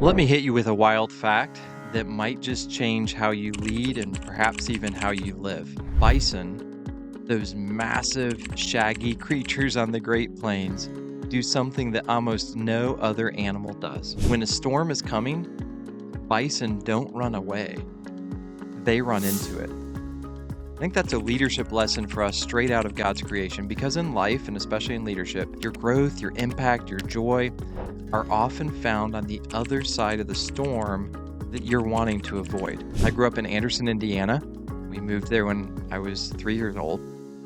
Let me hit you with a wild fact that might just change how you lead and perhaps even how you live. Bison, those massive, shaggy creatures on the Great Plains, do something that almost no other animal does. When a storm is coming, bison don't run away, they run into it. I think that's a leadership lesson for us straight out of God's creation, because in life, and especially in leadership, your growth, your impact, your joy are often found on the other side of the storm that you're wanting to avoid. I grew up in Anderson, Indiana. We moved there when I was 3 years old.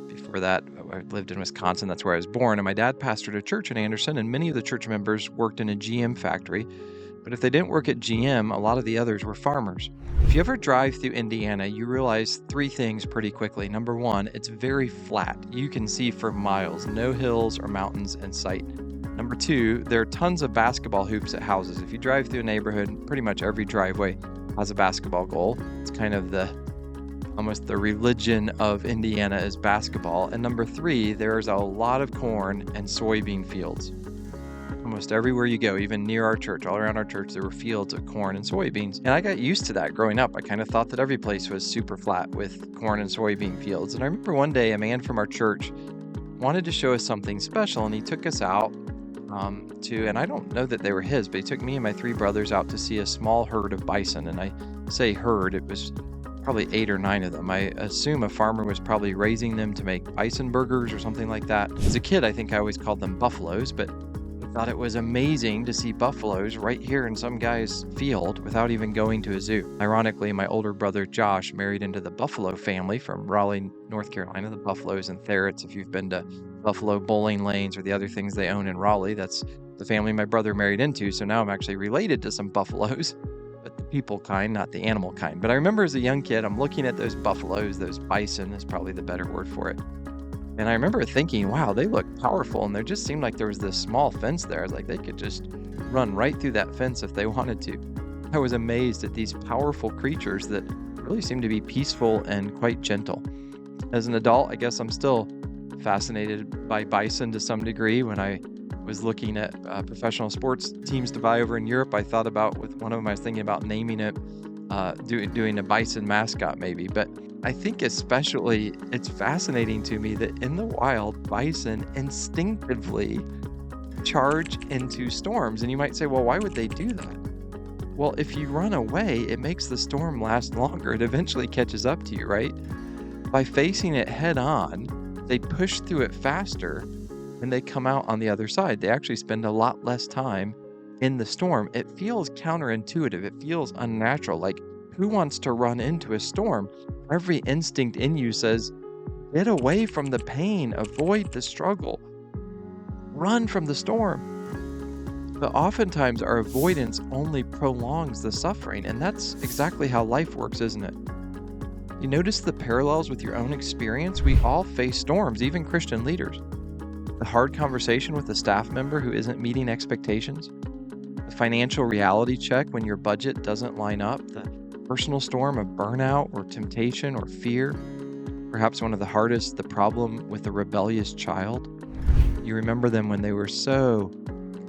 Before that, I lived in Wisconsin. That's where I was born. And my dad pastored a church in Anderson, and many of the church members worked in a GM factory. But if they didn't work at GM, a lot of the others were farmers. If you ever drive through Indiana, you realize three things pretty quickly. Number one, it's very flat. You can see for miles, no hills or mountains in sight. Number two, there are tons of basketball hoops at houses. If you drive through a neighborhood, pretty much every driveway has a basketball goal. It's kind of almost the religion of Indiana is basketball. And number three, there's a lot of corn and soybean fields. Almost everywhere you go, even near our church, all around our church, there were fields of corn and soybeans. And I got used to that growing up. I kind of thought that every place was super flat with corn and soybean fields. And I remember one day a man from our church wanted to show us something special, and he took us out and I don't know that they were his, but he took me and my three brothers out to see a small herd of bison. And I say herd, it was probably 8 or 9 of them. I assume a farmer was probably raising them to make bison burgers or something like that. As a kid, I think I always called them buffaloes, but I thought it was amazing to see buffaloes right here in some guy's field without even going to a zoo. Ironically, my older brother Josh married into the buffalo family from Raleigh, North Carolina, the buffaloes and ferrets. If you've been to Buffalo bowling lanes or the other things they own in Raleigh, that's the family my brother married into. So now I'm actually related to some buffaloes, but the people kind, not the animal kind. But I remember as a young kid, I'm looking at those buffaloes, those bison is probably the better word for it. And I remember thinking, wow, they look powerful. And there just seemed like there was this small fence there. I was like, they could just run right through that fence if they wanted to. I was amazed at these powerful creatures that really seemed to be peaceful and quite gentle. As an adult, I guess I'm still fascinated by bison to some degree. When I was looking at professional sports teams to buy over in Europe, I thought about, with one of them, I was thinking about naming it, doing a bison mascot maybe. But I think especially it's fascinating to me that in the wild, bison instinctively charge into storms. And you might say, well, why would they do that? Well, if you run away, it makes the storm last longer. It eventually catches up to you, right? By facing it head on, they push through it faster and they come out on the other side. They actually spend a lot less time in the storm. It feels counterintuitive. It feels unnatural. Like, who wants to run into a storm? Every instinct in you says, get away from the pain, avoid the struggle, run from the storm. But oftentimes our avoidance only prolongs the suffering, and that's exactly how life works, isn't it? You notice the parallels with your own experience? We all face storms, even Christian leaders. The hard conversation with a staff member who isn't meeting expectations, the financial reality check when your budget doesn't line up, the personal storm of burnout or temptation or fear. Perhaps one of the hardest, the problem with a rebellious child. You remember them when they were so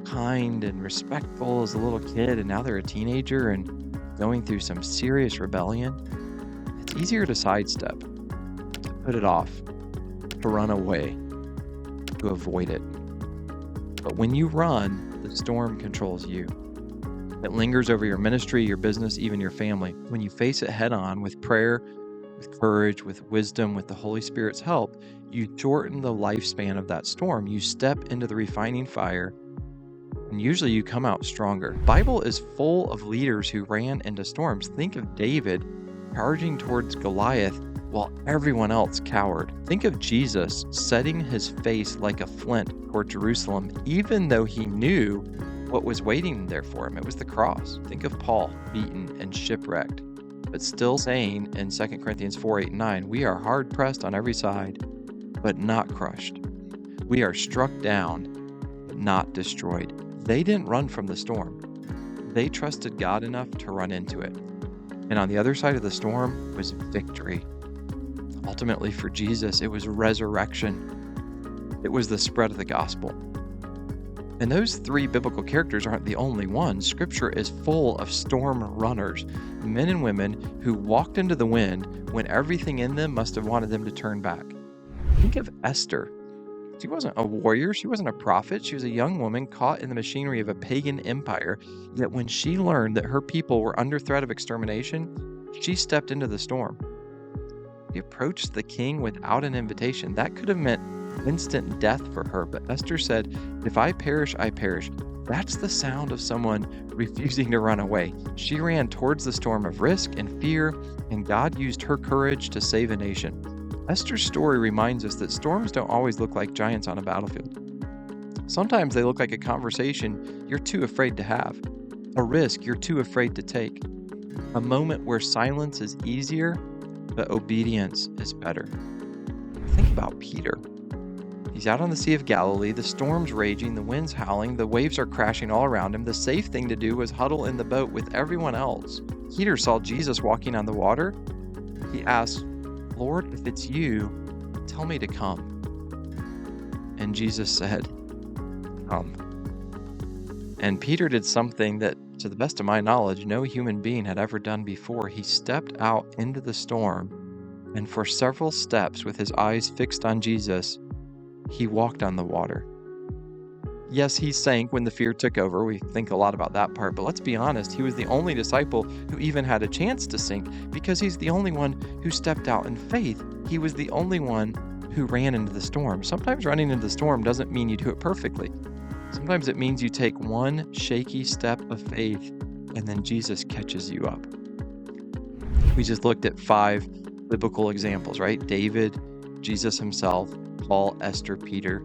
kind and respectful as a little kid, and now they're a teenager and going through some serious rebellion. It's easier to sidestep, to put it off, to run away, to avoid it. But when you run, the storm controls you. It lingers over your ministry, your business, even your family. When you face it head on with prayer, with courage, with wisdom, with the Holy Spirit's help, you shorten the lifespan of that storm. You step into the refining fire, and usually you come out stronger. The Bible is full of leaders who ran into storms. Think of David charging towards Goliath while everyone else cowered. Think of Jesus setting his face like a flint toward Jerusalem, even though he knew what was waiting there for him. It was the cross. Think of Paul, beaten and shipwrecked, but still saying in 2 Corinthians 4:8-9, we are hard pressed on every side, but not crushed. We are struck down, but not destroyed. They didn't run from the storm. They trusted God enough to run into it. And on the other side of the storm was victory. Ultimately, for Jesus, it was resurrection. It was the spread of the gospel. And those three biblical characters aren't the only ones. Scripture is full of storm runners, men and women who walked into the wind when everything in them must have wanted them to turn back. Think of Esther. She wasn't a warrior, she wasn't a prophet, she was a young woman caught in the machinery of a pagan empire. Yet when she learned that her people were under threat of extermination, she stepped into the storm. She approached the king without an invitation. That could have meant instant death for her, but Esther said, "If I perish, I perish." That's the sound of someone refusing to run away. She ran towards the storm of risk and fear, and God used her courage to save a nation. Esther's story reminds us that storms don't always look like giants on a battlefield. Sometimes they look like a conversation you're too afraid to have, a risk you're too afraid to take, a moment where silence is easier, but obedience is better. Think about Peter. He's out on the Sea of Galilee, the storm's raging, the wind's howling, the waves are crashing all around him. The safe thing to do was huddle in the boat with everyone else. Peter saw Jesus walking on the water. He asked, "Lord, if it's you, tell me to come." And Jesus said, "Come." And Peter did something that, to the best of my knowledge, no human being had ever done before. He stepped out into the storm, and for several steps, with his eyes fixed on Jesus, he walked on the water. Yes, he sank when the fear took over. We think a lot about that part, but let's be honest, he was the only disciple who even had a chance to sink because he's the only one who stepped out in faith. He was the only one who ran into the storm. Sometimes running into the storm doesn't mean you do it perfectly. Sometimes it means you take one shaky step of faith and then Jesus catches you up. We just looked at 5 biblical examples, right? David, Jesus himself, Paul, Esther, Peter.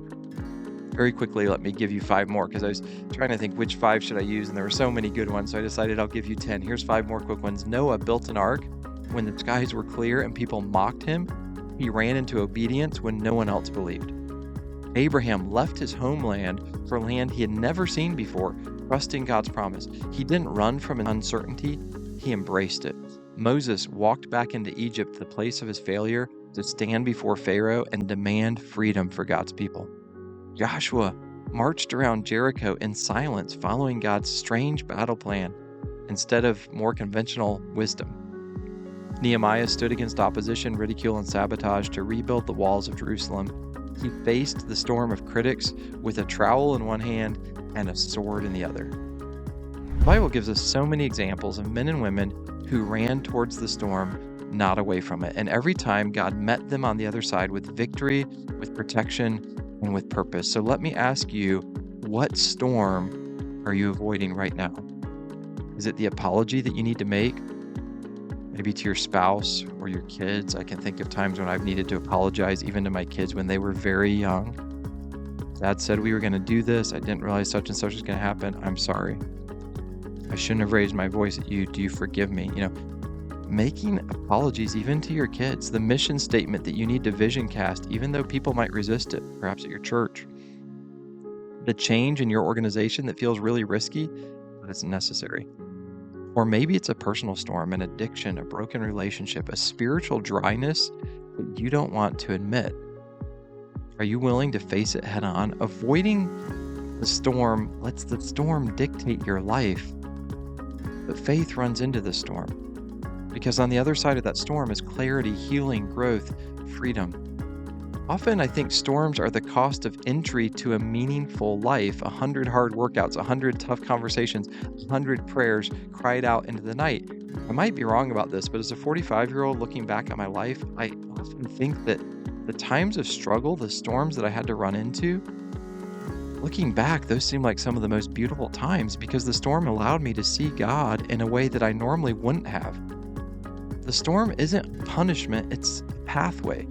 Very quickly, let me give you 5 more because I was trying to think which 5 should I use, and there were so many good ones, so I decided I'll give you 10. Here's 5 more quick ones. Noah built an ark when the skies were clear and people mocked him. He ran into obedience when no one else believed. Abraham left his homeland for land he had never seen before, trusting God's promise. He didn't run from an uncertainty, he embraced it. Moses walked back into Egypt, the place of his failure, to stand before Pharaoh and demand freedom for God's people. Joshua marched around Jericho in silence, following God's strange battle plan instead of more conventional wisdom. Nehemiah stood against opposition, ridicule, and sabotage to rebuild the walls of Jerusalem. He faced the storm of critics with a trowel in one hand and a sword in the other. The Bible gives us so many examples of men and women who ran towards the storm, not away from it. And every time God met them on the other side with victory, with protection, and with purpose. So let me ask you, what storm are you avoiding right now? Is it the apology that you need to make? Maybe to your spouse or your kids. I can think of times when I've needed to apologize even to my kids when they were very young. Dad said we were going to do this. I didn't realize such and such was going to happen. I'm sorry. I shouldn't have raised my voice at you. Do you forgive me? Making apologies even to your kids, the mission statement that you need to vision cast, even though people might resist it, perhaps at your church. The change in your organization that feels really risky, but it's necessary. Or maybe it's a personal storm, an addiction, a broken relationship, a spiritual dryness that you don't want to admit. Are you willing to face it head on? Avoiding the storm lets the storm dictate your life, but faith runs into the storm. Because on the other side of that storm is clarity, healing, growth, freedom. Often I think storms are the cost of entry to a meaningful life. 100 hard workouts, 100 tough conversations, 100 prayers cried out into the night. I might be wrong about this, but as a 45-year-old looking back at my life, I often think that the times of struggle, the storms that I had to run into, looking back, those seem like some of the most beautiful times because the storm allowed me to see God in a way that I normally wouldn't have. The storm isn't punishment, it's a pathway.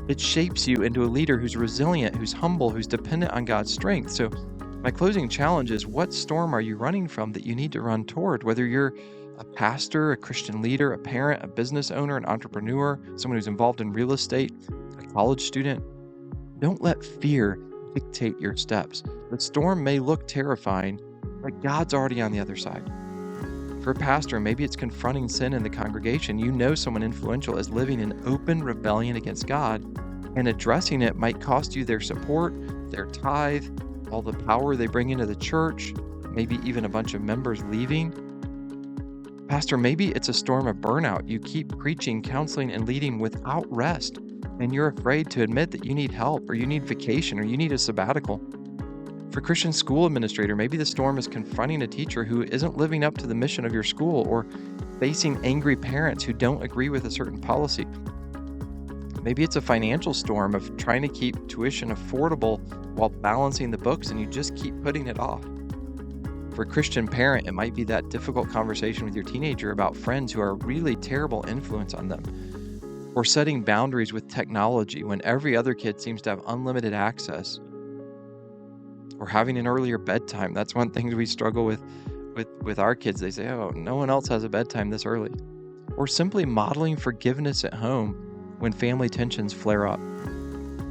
It shapes you into a leader who's resilient, who's humble, who's dependent on God's strength. So my closing challenge is, what storm are you running from that you need to run toward? Whether you're a pastor, a Christian leader, a parent, a business owner, an entrepreneur, someone who's involved in real estate, a college student, don't let fear dictate your steps. The storm may look terrifying, but God's already on the other side. For a pastor, maybe it's confronting sin in the congregation. You know someone influential is living in open rebellion against God, and addressing it might cost you their support, their tithe, all the power they bring into the church, maybe even a bunch of members leaving. Pastor, maybe it's a storm of burnout. You keep preaching, counseling, and leading without rest, and you're afraid to admit that you need help, or you need vacation, or you need a sabbatical. For Christian school administrator, maybe the storm is confronting a teacher who isn't living up to the mission of your school, or facing angry parents who don't agree with a certain policy. Maybe it's a financial storm of trying to keep tuition affordable while balancing the books, and you just keep putting it off. For a Christian parent, it might be that difficult conversation with your teenager about friends who are a really terrible influence on them. Or setting boundaries with technology when every other kid seems to have unlimited access. Or having an earlier bedtime. That's one thing we struggle with our kids. They say, oh, no one else has a bedtime this early. Or simply modeling forgiveness at home when family tensions flare up.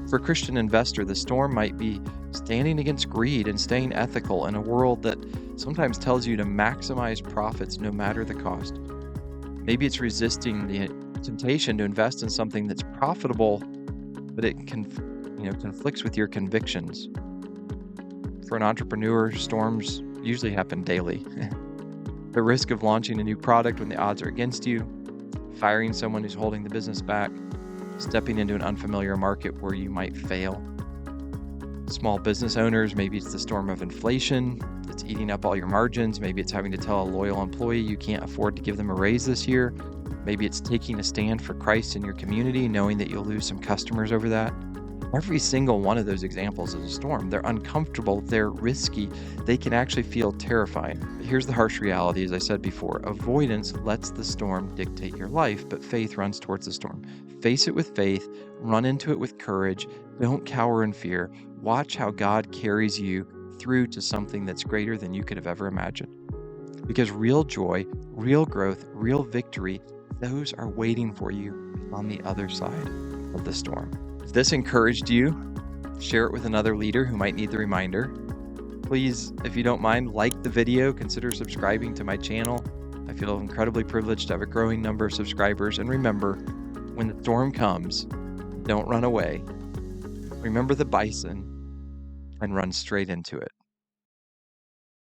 For a Christian investor, the storm might be standing against greed and staying ethical in a world that sometimes tells you to maximize profits no matter the cost. Maybe it's resisting the temptation to invest in something that's profitable, but it conflicts with your convictions. For an entrepreneur, storms usually happen daily. The risk of launching a new product when the odds are against you, firing someone who's holding the business back, stepping into an unfamiliar market where you might fail. Small business owners, maybe it's the storm of inflation that's eating up all your margins. Maybe it's having to tell a loyal employee you can't afford to give them a raise this year. Maybe it's taking a stand for Christ in your community, knowing that you'll lose some customers over that. Every single one of those examples is a storm. They're uncomfortable, they're risky, they can actually feel terrifying. But here's the harsh reality, as I said before. Avoidance lets the storm dictate your life, but faith runs towards the storm. Face it with faith, run into it with courage, don't cower in fear. Watch how God carries you through to something that's greater than you could have ever imagined. Because real joy, real growth, real victory, those are waiting for you on the other side of the storm. If this encouraged you, share it with another leader who might need the reminder. Please, if you don't mind, like the video, consider subscribing to my channel. I feel incredibly privileged to have a growing number of subscribers. And remember, when the storm comes, don't run away. Remember the bison and run straight into it.